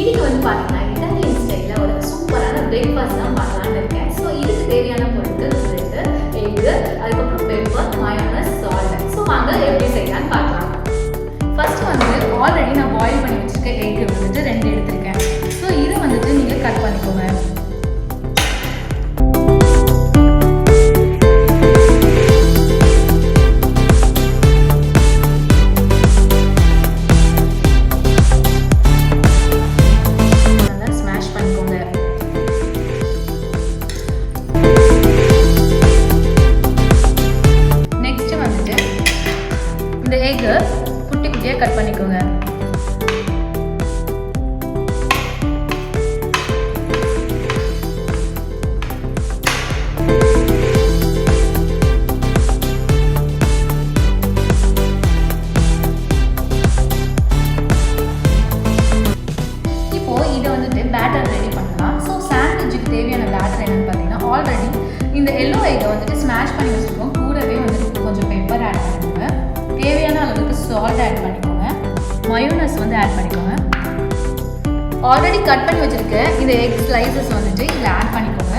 இன்னைக்கு வந்து பார்த்தீங்கன்னா இட்டாலியன் ஸ்டைலில் ஒரு சூப்பரான பிரேக்ஃபாஸ்ட் தான் பண்ணலான்னு இருக்கேன். ஸோ இதுக்கு தேவையான பொருட்கள் பிரெட்டு, எக்கு, அதுக்கப்புறம் பெப்பர், மயோனஸ், சால்ட். ஸோ வாங்க எப்படி செய்யலான்னு பார்க்கலாம். ஃபர்ஸ்ட் வந்து ஆல்ரெடி நான் பாயில் பண்ணி வச்சுருக்க எக்கு வந்துட்டு 2 எடுத்திருக்கேன். ஸோ இதை வந்துட்டு நீங்கள் கட் பண்ணிக்கோங்க. இந்த எக்கு குட்டி குட்டியாக கட் பண்ணிக்கோங்க. இப்போ இதை வந்துட்டு பேட்டர் ரெடி பண்ணலாம். ஸோ சாண்ட்விச்சுக்கு தேவையான பேட்டர் என்னன்னு பார்த்தீங்கன்னா, ஆல்ரெடி இந்த எல்லோ எக்கை வந்துட்டு ஸ்மாஷ் பண்ணி வச்சுருக்கோம். கூடவே வந்துட்டு கொஞ்சம் பெப்பர் ஆட் பண்ணிக்கோங்க. தேவையான அளவுக்கு சால்ட் ஆட் பண்ணிக்கோங்க. மயோனஸ் வந்து ஆட் பண்ணிக்கோங்க. ஆல்ரெடி கட் பண்ணி வச்சுருக்க இந்த எக் ஸ்லைசஸ் வந்துட்டு இதில் ஆட் பண்ணிக்கோங்க.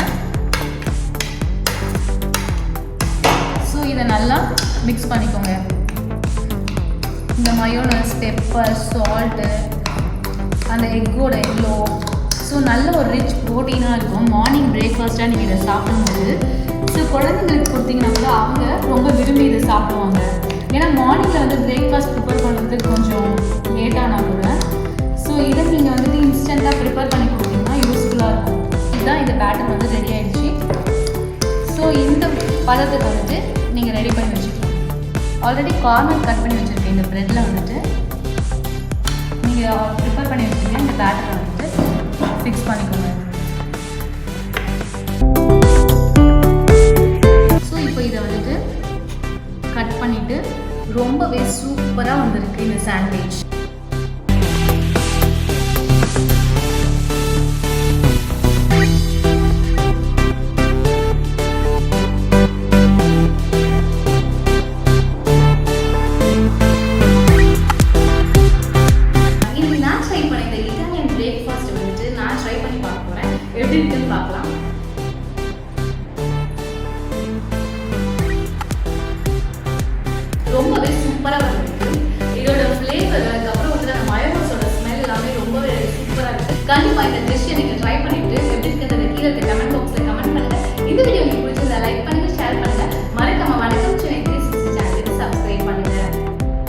ஸோ இதை நல்லா மிக்ஸ் பண்ணிக்கோங்க. இந்த மயோனஸ், பெப்பர், சால்ட்டு, அந்த எக்கோட எல்லோ, ஸோ நல்ல ஒரு ரிச் ப்ரோட்டீனாக இருக்கும். மார்னிங் பிரேக்ஃபாஸ்ட்டாக நீங்கள் இதை சாப்பிடும்போது ஸோ குழந்தைங்களுக்கு கொடுத்தீங்கன்னா கூட அவங்க ரொம்ப விரும்பி இதை சாப்பிடுவாங்க. ஏன்னா மார்னிங்கில் வந்து பிரேக்ஃபாஸ்ட் ப்ரிப்பேர் பண்ணுறதுக்கு கொஞ்சம் லேட்டானா கூட ஸோ இதை நீங்கள் வந்துட்டு இன்ஸ்டண்ட்டாக ப்ரிப்பேர் பண்ணி கொடுத்தீங்கன்னா யூஸ்ஃபுல்லாக இருக்கும். இதுதான் இந்த பேட்டர் வந்து ரெடி ஆகிடுச்சு. ஸோ இந்த பதத்துக்கு வந்துட்டு நீங்கள் ரெடி பண்ணி வச்சுக்கலாம். ஆல்ரெடி கார்னர் கட் பண்ணி வச்சுருக்கேன். இந்த ப்ரெட்டில் வந்துட்டு நீங்கள் ப்ரிப்பேர் பண்ணி வச்சுருக்கேன். இந்த பேட்டரை வந்துட்டு ஃபிக்ஸ் பண்ணிக்கோங்க. ஸோ இப்போ இதை வந்துட்டு கட் பண்ணிவிட்டு ரொம்பவே சூப்பராக வந்திருக்கு இந்த சாண்ட்விச்.